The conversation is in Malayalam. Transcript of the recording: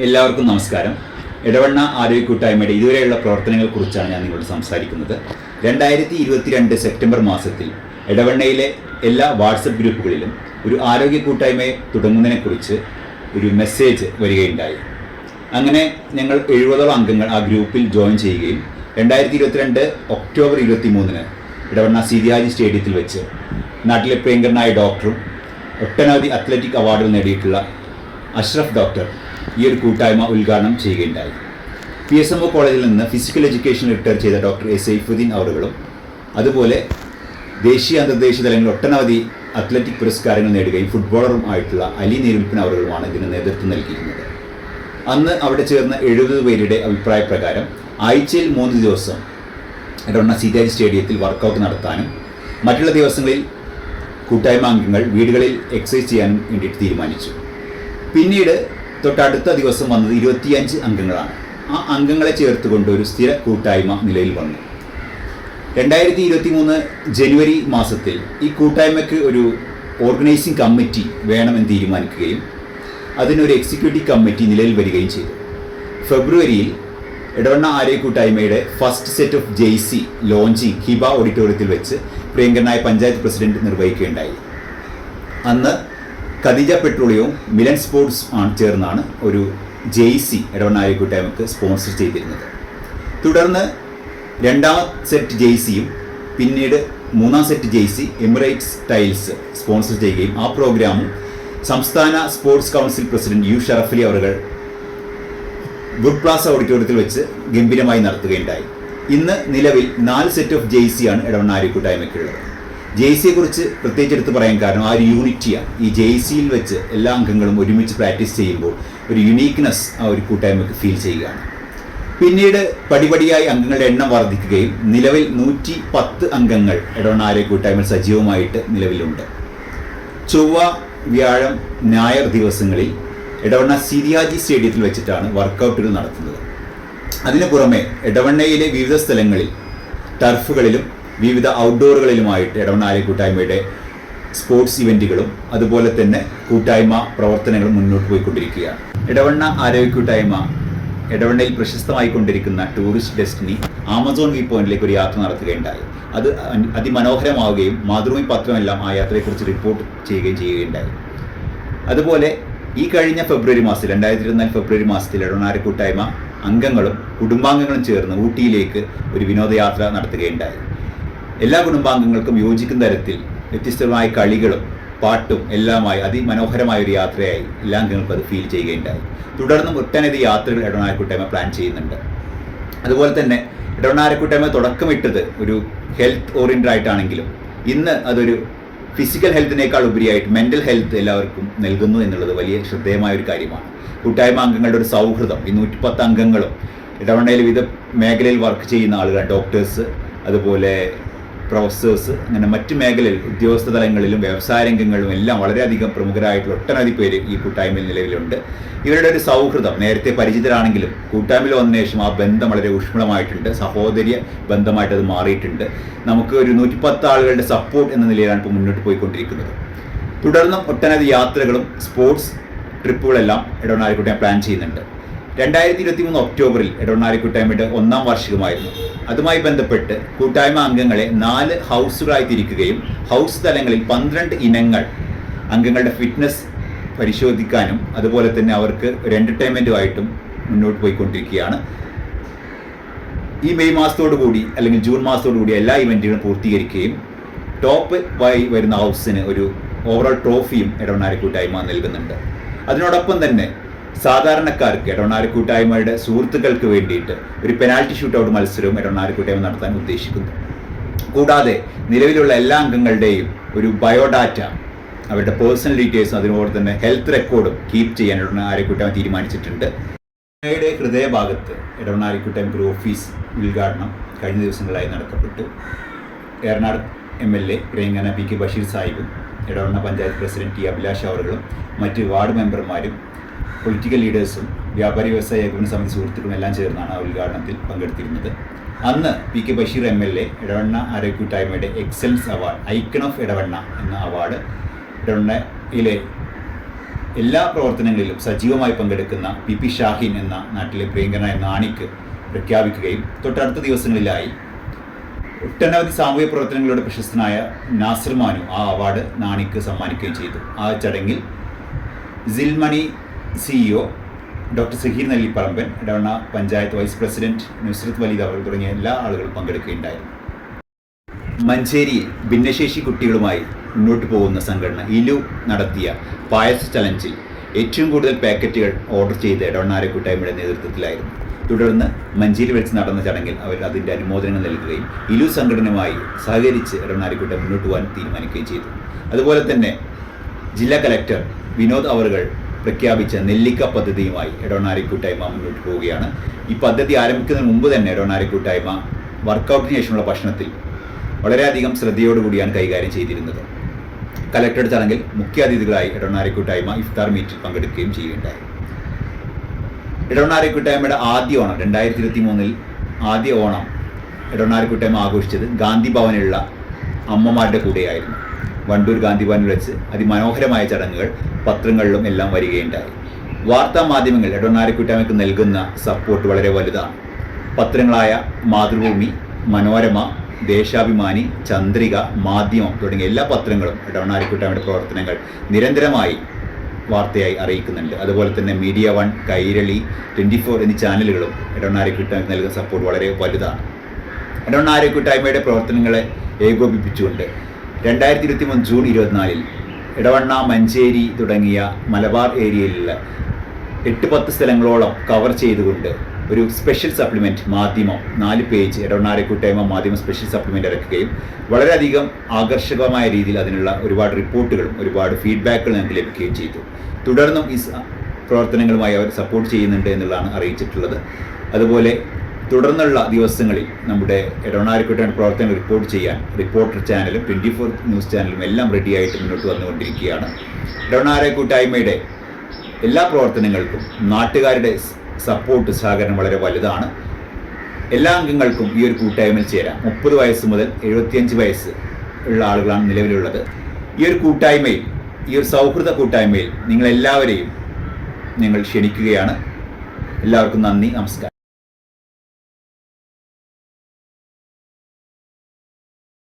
എല്ലാവർക്കും നമസ്കാരം. ഇടവണ്ണ ആരോഗ്യ കൂട്ടായ്മയുടെ ഇതുവരെയുള്ള പ്രവർത്തനങ്ങളെക്കുറിച്ചാണ് ഞാൻ നിങ്ങളോട് സംസാരിക്കുന്നത്. 2022 സെപ്റ്റംബർ മാസത്തിൽ ഇടവണ്ണയിലെ എല്ലാ വാട്സപ്പ് ഗ്രൂപ്പുകളിലും ഒരു ആരോഗ്യ കൂട്ടായ്മയെ തുടങ്ങുന്നതിനെക്കുറിച്ച് ഒരു മെസ്സേജ് വരികയുണ്ടായി. അങ്ങനെ ഞങ്ങൾ 70ഓളം അംഗങ്ങൾ ആ ഗ്രൂപ്പിൽ ജോയിൻ ചെയ്യുകയും 2022 ഒക്ടോബർ 23 ഇടവണ്ണ സീതിഹാജി സ്റ്റേഡിയത്തിൽ വെച്ച് നാട്ടിലെ പ്രിയങ്കരനായ ഡോക്ടറും ഒട്ടനവധി അത്ലറ്റിക് അവാർഡുകൾ നേടിയിട്ടുള്ള അഷ്റഫ് ഡോക്ടർ ഈ ഒരു കൂട്ടായ്മ ഉദ്ഘാടനം ചെയ്യുകയുണ്ടായി. PSMO കോളേജിൽ നിന്ന് ഫിസിക്കൽ എഡ്യൂക്കേഷൻ റിട്ടയർ ചെയ്ത ഡോക്ടർ എ സൈഫുദ്ദീൻ അവറുകളും അതുപോലെ ദേശീയ അന്തർദേശീയ തലങ്ങളിൽ ഒട്ടനവധി അത്ലറ്റിക് പുരസ്കാരങ്ങൾ നേടുകയും ഫുട്ബോളറും ആയിട്ടുള്ള അലി നേരുൽപ്പൻ അവറുകളുമാണ് ഇതിന് നേതൃത്വം നൽകിയിരുന്നത്. അന്ന് അവിടെ ചേർന്ന 70 പേരുടെ അഭിപ്രായ പ്രകാരം ആഴ്ചയിൽ 3 ദിവസം ഇടവണ്ണ സീതിഹാജി സ്റ്റേഡിയത്തിൽ വർക്കൗട്ട് നടത്താനും മറ്റുള്ള ദിവസങ്ങളിൽ കൂട്ടായ്മ അംഗങ്ങൾ വീടുകളിൽ എക്സസൈസ് ചെയ്യാനും വേണ്ടിയിട്ട് തീരുമാനിച്ചു. പിന്നീട് തൊട്ടടുത്ത ദിവസം വന്നത് 25 അംഗങ്ങളാണ്. ആ അംഗങ്ങളെ ചേർത്തുകൊണ്ട് ഒരു സ്ഥിര കൂട്ടായ്മ നിലയിൽ വന്നു. 2023 ജനുവരി മാസത്തിൽ ഈ കൂട്ടായ്മയ്ക്ക് ഒരു ഓർഗനൈസിംഗ് കമ്മിറ്റി വേണമെന്ന് തീരുമാനിക്കുകയും അതിനൊരു എക്സിക്യൂട്ടീവ് കമ്മിറ്റി നിലയിൽ വരികയും ചെയ്തു. ഫെബ്രുവരിയിൽ ഇടവണ്ണ ആരോഗ്യ കൂട്ടായ്മയുടെ first set of Jaicy launching Hiba ഓഡിറ്റോറിയത്തിൽ വെച്ച് പ്രിയങ്കരനായ പഞ്ചായത്ത് പ്രസിഡന്റ് നിർവഹിക്കുകയുണ്ടായി. അന്ന് ഖദീജ പെട്രോളിയവും മിലൻ സ്പോർട്സ് ചേർന്നാണ് ഒരു ജെയ്സി ഇടവണ്ണ ആരോഗ്യ കൂട്ടായ്മക്ക് സ്പോൺസർ ചെയ്തിരുന്നത്. തുടർന്ന് 2ാം സെറ്റ് ജെയ്സിയും പിന്നീട് 3ാം സെറ്റ് ജെയ്സി എമിറേറ്റ്സ് ടൈൽസ് സ്പോൺസർ ചെയ്യുകയും ആ പ്രോഗ്രാമും സംസ്ഥാന sports council president U Sharafali അവറുകൾ വുഡ് പ്ലാസ ഓഡിറ്റോറിയത്തിൽ വെച്ച് ഗംഭീരമായി നടത്തുകയുണ്ടായി. ഇന്ന് നിലവിൽ 4 സെറ്റ് ഓഫ് ജെയ്സിയാണ് ഇടവണ്ണ ആരോഗ്യ കൂട്ടായ്മയ്ക്കുള്ളത്. ജെയ്സിയെക്കുറിച്ച് പ്രത്യേകിച്ച് എടുത്ത് പറയാൻ കാരണം ആ ഒരു യൂണിറ്റിയാണ്. ഈ ജെയ്സിയിൽ വെച്ച് എല്ലാ അംഗങ്ങളും ഒരുമിച്ച് പ്രാക്ടീസ് ചെയ്യുമ്പോൾ ഒരു യുണീക്ക്നെസ് ആ ഒരു കൂട്ടായ്മയ്ക്ക് ഫീൽ ചെയ്യുകയാണ്. പിന്നീട് പടിപടിയായി അംഗങ്ങളുടെ എണ്ണം വർദ്ധിക്കുകയും നിലവിൽ 110 അംഗങ്ങൾ ഇടവണ്ണ ആരോഗ്യ കൂട്ടായ്മ സജീവമായിട്ട് നിലവിലുണ്ട്. ചൊവ്വ, വ്യാഴം, ഞായർ ദിവസങ്ങളിൽ ഇടവണ്ണ സീതിഹാജി സ്റ്റേഡിയത്തിൽ വെച്ചിട്ടാണ് വർക്കൗട്ടുകൾ നടത്തുന്നത്. അതിനു പുറമെ ഇടവണ്ണയിലെ വിവിധ സ്ഥലങ്ങളിൽ ടർഫുകളിലും വിവിധ ഔട്ട്ഡോറുകളിലുമായിട്ട് ഇടവണ്ണ ആരോഗ്യ കൂട്ടായ്മയുടെ സ്പോർട്സ് ഇവൻറ്റുകളും അതുപോലെ തന്നെ കൂട്ടായ്മ പ്രവർത്തനങ്ങളും മുന്നോട്ട് പോയിക്കൊണ്ടിരിക്കുകയാണ്. ഇടവണ്ണ ആരോഗ്യ കൂട്ടായ്മ ഇടവണ്ണയിൽ പ്രശസ്തമായിക്കൊണ്ടിരിക്കുന്ന ടൂറിസ്റ്റ് ഡെസ്റ്റിനി ആമസോൺ വ്യൂ പോയിന്റിലേക്ക് ഒരു യാത്ര നടത്തുകയുണ്ടായി. അത് അതിമനോഹരമാവുകയും മാതൃഭൂമി പത്രമെല്ലാം ആ യാത്രയെക്കുറിച്ച് റിപ്പോർട്ട് ചെയ്യുകയുണ്ടായി. അതുപോലെ ഈ കഴിഞ്ഞ ഫെബ്രുവരി മാസത്തിൽ 2024 ഫെബ്രുവരി മാസത്തിൽ ഇടവണ്ണ ആരോഗ്യ കൂട്ടായ്മ അംഗങ്ങളും കുടുംബാംഗങ്ങളും ചേർന്ന് ഊട്ടിയിലേക്ക് ഒരു വിനോദയാത്ര നടത്തുകയുണ്ടായി. എല്ലാ കുടുംബാംഗങ്ങൾക്കും യോജിക്കുന്ന തരത്തിൽ വ്യത്യസ്തമായ കളികളും പാട്ടും എല്ലാമായി അതിമനോഹരമായ ഒരു യാത്രയായി എല്ലാ അംഗങ്ങൾക്കും അത് ഫീൽ ചെയ്യുകയുണ്ടായി. തുടർന്നും ഒട്ടനവധി യാത്രകൾ ഇടവണ്ണ ആരോഗ്യ കൂട്ടായ്മ പ്ലാൻ ചെയ്യുന്നുണ്ട്. അതുപോലെ തന്നെ ഇടവണ്ണ ആരോഗ്യ കൂട്ടായ്മ തുടക്കമിട്ടത് ഒരു ഹെൽത്ത് ഓറിയൻറ്റഡ് ആയിട്ടാണെങ്കിലും ഇന്ന് അതൊരു ഫിസിക്കൽ ഹെൽത്തിനേക്കാൾ ഉപരിയായിട്ട് മെൻ്റൽ ഹെൽത്ത് എല്ലാവർക്കും നൽകുന്നു എന്നുള്ളത് വലിയ ശ്രദ്ധേയമായ ഒരു കാര്യമാണ്. കൂട്ടായ്മ അംഗങ്ങളുടെ ഒരു സൗഹൃദം. ഈ 110 അംഗങ്ങളും ഇടവണ്ണയിൽ വിവിധ മേഖലയിൽ വർക്ക് ചെയ്യുന്ന ആളുകൾ, ഡോക്ടേഴ്സ്, അതുപോലെ പ്രൊഫസേഴ്സ്, അങ്ങനെ മറ്റ് മേഖലയിൽ ഉദ്യോഗസ്ഥ തലങ്ങളിലും വ്യവസായ രംഗങ്ങളിലും എല്ലാം വളരെയധികം പ്രമുഖരായിട്ടുള്ള ഒട്ടനവധി പേര് ഈ കൂട്ടായ്മയിൽ നിലവിലുണ്ട്. ഇവരുടെ ഒരു സൗഹൃദം നേരത്തെ പരിചിതരാണെങ്കിലും കൂട്ടായ്മയിൽ വന്ന ശേഷം ആ ബന്ധം വളരെ ഊഷ്മളമായിട്ടുണ്ട്. സഹോദര്യ ബന്ധമായിട്ട് അത് മാറിയിട്ടുണ്ട്. നമുക്ക് ഒരു 110 ആളുകളുടെ സപ്പോർട്ട് എന്ന നിലയിലാണ് ഇപ്പോൾ മുന്നോട്ട് പോയിക്കൊണ്ടിരിക്കുന്നത്. തുടർന്നും ഒട്ടനവധി യാത്രകളും സ്പോർട്സ് ട്രിപ്പുകളെല്ലാം ഇടവണ്ണ ആരോഗ്യ കൂട്ടായ്മ പ്ലാൻ ചെയ്യുന്നുണ്ട്. 2023 ഒക്ടോബറിൽ ഇടവണ്ണ ആരോഗ്യ കൂട്ടായ്മയുടെ 1ാം വാർഷികമായിരുന്നു. അതുമായി ബന്ധപ്പെട്ട് കൂട്ടായ്മ അംഗങ്ങളെ 4 ഹൗസുകളായി തിരിക്കുകയും ഹൗസ് തലങ്ങളിൽ 12 ഇനങ്ങൾ അംഗങ്ങളുടെ ഫിറ്റ്നസ് പരിശോധിക്കാനും അതുപോലെ തന്നെ അവർക്ക് ഒരു എൻ്റർടൈൻമെൻറ്റുമായിട്ടും മുന്നോട്ട് പോയിക്കൊണ്ടിരിക്കുകയാണ്. ഈ മെയ് മാസത്തോടു കൂടി അല്ലെങ്കിൽ ജൂൺ മാസത്തോടു കൂടി എല്ലാ ഇവൻറ്റുകളും പൂർത്തീകരിക്കുകയും ടോപ്പ് വരുന്ന ഹൗസിന് ഒരു ഓവറോൾ ട്രോഫിയും ഇടവണ്ണ ആരോഗ്യ കൂട്ടായ്മ നൽകുന്നുണ്ട്. അതിനോടൊപ്പം തന്നെ സാധാരണക്കാർക്ക് ഇടവണ്ണ ആരോഗ്യ കൂട്ടായ്മയുടെ സുഹൃത്തുക്കൾക്ക് വേണ്ടിയിട്ട് ഒരു പെനാൽറ്റി ഷൂട്ടൗട്ട് മത്സരവും ഇടവണ്ണ ആരോഗ്യ കൂട്ടായ്മ നടത്താൻ ഉദ്ദേശിക്കുന്നു. കൂടാതെ നിലവിലുള്ള എല്ലാ അംഗങ്ങളുടെയും ഒരു ബയോഡാറ്റ, അവരുടെ പേഴ്സണൽ ഡീറ്റെയിൽസും അതുപോലെ തന്നെ ഹെൽത്ത് റെക്കോർഡും കീപ്പ് ചെയ്യാൻ ഇടവണ്ണ ആരോഗ്യ കൂട്ടായ്മ തീരുമാനിച്ചിട്ടുണ്ട്. ഇടവണ്ണയുടെ ഹൃദയഭാഗത്ത് ഇടവണ്ണ ആരോഗ്യ കൂട്ടായ്മ ഒരു ഓഫീസ് ഉദ്ഘാടനം കഴിഞ്ഞ ദിവസങ്ങളായി നടത്തപ്പെട്ടു. ഏറനാട് MLA പ്രിയങ്കരനായ PK ബഷീർ സാഹിബും ഇടവണ്ണ പഞ്ചായത്ത് പ്രസിഡന്റ് T അഭിലാഷ് അവറുകളും മറ്റ് വാർഡ് മെമ്പർമാരും പൊളിറ്റിക്കൽ ലീഡേഴ്സും വ്യാപാരി വ്യവസായ ഏകോപന സമിതി സുഹൃത്തുക്കളും എല്ലാം ചേർന്നാണ് ആ ഉദ്ഘാടനത്തിൽ പങ്കെടുത്തിരുന്നത്. അന്ന് PK ബഷീർ MLA ഇടവണ്ണ ആരോഗ്യ കൂട്ടായ്മയുടെ excellence award, icon of Edavanna എന്ന അവാർഡ് ഇടവണ്ണയിലെ എല്ലാ പ്രവർത്തനങ്ങളിലും സജീവമായി പങ്കെടുക്കുന്ന പി പി ഷാഹിൻ എന്ന നാട്ടിലെ പ്രിയങ്കരനായ നാണിക്ക് പ്രഖ്യാപിക്കുകയും തൊട്ടടുത്ത ദിവസങ്ങളിലായി ഒട്ടനവധി സാമൂഹിക പ്രവർത്തനങ്ങളുടെ പ്രശസ്തനായ നാസിർ മാനു ആ അവാർഡ് നാണിക്ക് സമ്മാനിക്കുകയും ചെയ്തു. ആ ചടങ്ങിൽ സിൽമണി CEO doctor Saheer Nellipparamban, Edavanna panchayat vice president Nusrath Valeed അവർ തുടങ്ങിയ എല്ലാ ആളുകളും പങ്കെടുക്കുകയുണ്ടായിരുന്നു. മഞ്ചേരിയിൽ ഭിന്നശേഷി കുട്ടികളുമായി മുന്നോട്ട് പോകുന്ന സംഘടന ഇലു നടത്തിയ പായസ ചലഞ്ചിൽ ഏറ്റവും കൂടുതൽ പാക്കറ്റുകൾ ഓർഡർ ചെയ്ത ഇടവണ്ണാരെ കൂട്ടായ്മയുടെ നേതൃത്വത്തിലായിരുന്നു. തുടർന്ന് മഞ്ചേരി വെച്ച് നടന്ന ചടങ്ങിൽ അവർ അതിൻ്റെ അനുമോദനങ്ങൾ നൽകുകയും ഇലു സംഘടനയുമായി സഹകരിച്ച് ഇടവണ്ണാരെ കൂട്ടായ്മ മുന്നോട്ട് പോകാൻ തീരുമാനിക്കുകയും ചെയ്തു. അതുപോലെ തന്നെ ജില്ലാ കലക്ടർ വിനോദ് അവറുകൾ പ്രഖ്യാപിച്ച നെല്ലിക്ക പദ്ധതിയുമായി ഇടവണ്ണാരെ കൂട്ടായ്മ മുന്നോട്ട് പോവുകയാണ്. ഈ പദ്ധതി ആരംഭിക്കുന്നതിന് മുമ്പ് തന്നെ ഇടവണ്ണാരെ കൂട്ടായ്മ വർക്കൗട്ടിന് ശേഷമുള്ള ഭക്ഷണത്തിൽ വളരെയധികം ശ്രദ്ധയോടുകൂടിയാണ് കൈകാര്യം ചെയ്തിരുന്നത്. കലക്ടറുടെ ചടങ്ങിൽ മുഖ്യാതിഥികളായി ഇടവണ്ണാരെ കൂട്ടായ്മ ഇഫ്താർ മീറ്റിൽ പങ്കെടുക്കുകയും ചെയ്യുകയുണ്ടായി. ഇടവണ്ണാരെ കൂട്ടായ്മയുടെ ആദ്യ ഓണം 2023 ആദ്യ ഓണം ഇടവണ്ണാരെ കൂട്ടായ്മ ആഘോഷിച്ചത് ഗാന്ധി ഭവനിലുള്ള അമ്മമാരുടെ കൂടെയായിരുന്നു. വണ്ടൂർ ഗാന്ധി ഭവനിൽ വെച്ച് അതിമനോഹരമായ ചടങ്ങുകൾ പത്രങ്ങളിലും എല്ലാം വരികയുണ്ടായി. വാർത്താ മാധ്യമങ്ങൾ ഇടവണ്ണാരെ കൂട്ടായ്മയ്ക്ക് നൽകുന്ന സപ്പോർട്ട് വളരെ വലുതാണ്. പത്രങ്ങളായ മാതൃഭൂമി, മനോരമ, ദേശാഭിമാനി, ചന്ദ്രിക, മാധ്യമം തുടങ്ങിയ എല്ലാ പത്രങ്ങളും ഇടവണ്ണാരെ കൂട്ടായ്മയുടെ പ്രവർത്തനങ്ങൾ നിരന്തരമായി വാർത്തയായി അറിയിക്കുന്നുണ്ട്. അതുപോലെ തന്നെ മീഡിയ 1, കൈരളി, 24 എന്നീ ചാനലുകളും ഇടവണ്ണാരെ കൂട്ടായ്മ നൽകുന്ന സപ്പോർട്ട് വളരെ വലുതാണ്. ഇടവണ്ണാരെ കൂട്ടായ്മയുടെ പ്രവർത്തനങ്ങളെ ഏകോപിപ്പിച്ചുകൊണ്ട് 2023 ജൂൺ 24 ഇടവണ്ണ, മഞ്ചേരി തുടങ്ങിയ മലബാർ ഏരിയയിലുള്ള 8-10 സ്ഥലങ്ങളോളം കവർ ചെയ്തുകൊണ്ട് ഒരു സ്പെഷ്യൽ സപ്ലിമെൻറ്റ് മാധ്യമം 4 പേജ് ഇടവണ്ണാരെ കൂട്ടായ്മ മാധ്യമ സ്പെഷ്യൽ സപ്ലിമെൻ്റ് ഇറക്കുകയും വളരെയധികം ആകർഷകമായ രീതിയിൽ അതിനുള്ള ഒരുപാട് റിപ്പോർട്ടുകളും ഒരുപാട് ഫീഡ്ബാക്കുകളും ഞങ്ങൾക്ക് ലഭിക്കുകയും ചെയ്തു. തുടർന്നും ഈ പ്രവർത്തനങ്ങളുമായി അവർ സപ്പോർട്ട് ചെയ്യുന്നുണ്ട് എന്നുള്ളതാണ് അറിയിച്ചിട്ടുള്ളത്. അതുപോലെ തുടർന്നുള്ള ദിവസങ്ങളിൽ നമ്മുടെ ഇടവണ്ണാരെ കൂട്ടായ്മ പ്രവർത്തനങ്ങൾ റിപ്പോർട്ട് ചെയ്യാൻ റിപ്പോർട്ടർ ചാനലും 24 ന്യൂസ് ചാനലും എല്ലാം റെഡിയായിട്ട് മുന്നോട്ട് വന്നുകൊണ്ടിരിക്കുകയാണ്. ഇടവണ്ണാരെ കൂട്ടായ്മയുടെ എല്ലാ പ്രവർത്തനങ്ങൾക്കും നാട്ടുകാരുടെ സപ്പോർട്ട്, സഹകരണം വളരെ വലുതാണ്. എല്ലാ അംഗങ്ങൾക്കും ഈ ഒരു കൂട്ടായ്മയിൽ ചേരാം. 30 വയസ്സ് മുതൽ 75 വയസ്സ് ഉള്ള ആളുകളാണ് നിലവിലുള്ളത്. ഈ ഒരു കൂട്ടായ്മയിൽ, ഈ ഒരു സൗഹൃദ കൂട്ടായ്മയിൽ നിങ്ങളെല്ലാവരെയും ഞങ്ങൾ ക്ഷണിക്കുകയാണ്. എല്ലാവർക്കും നന്ദി, നമസ്കാരം.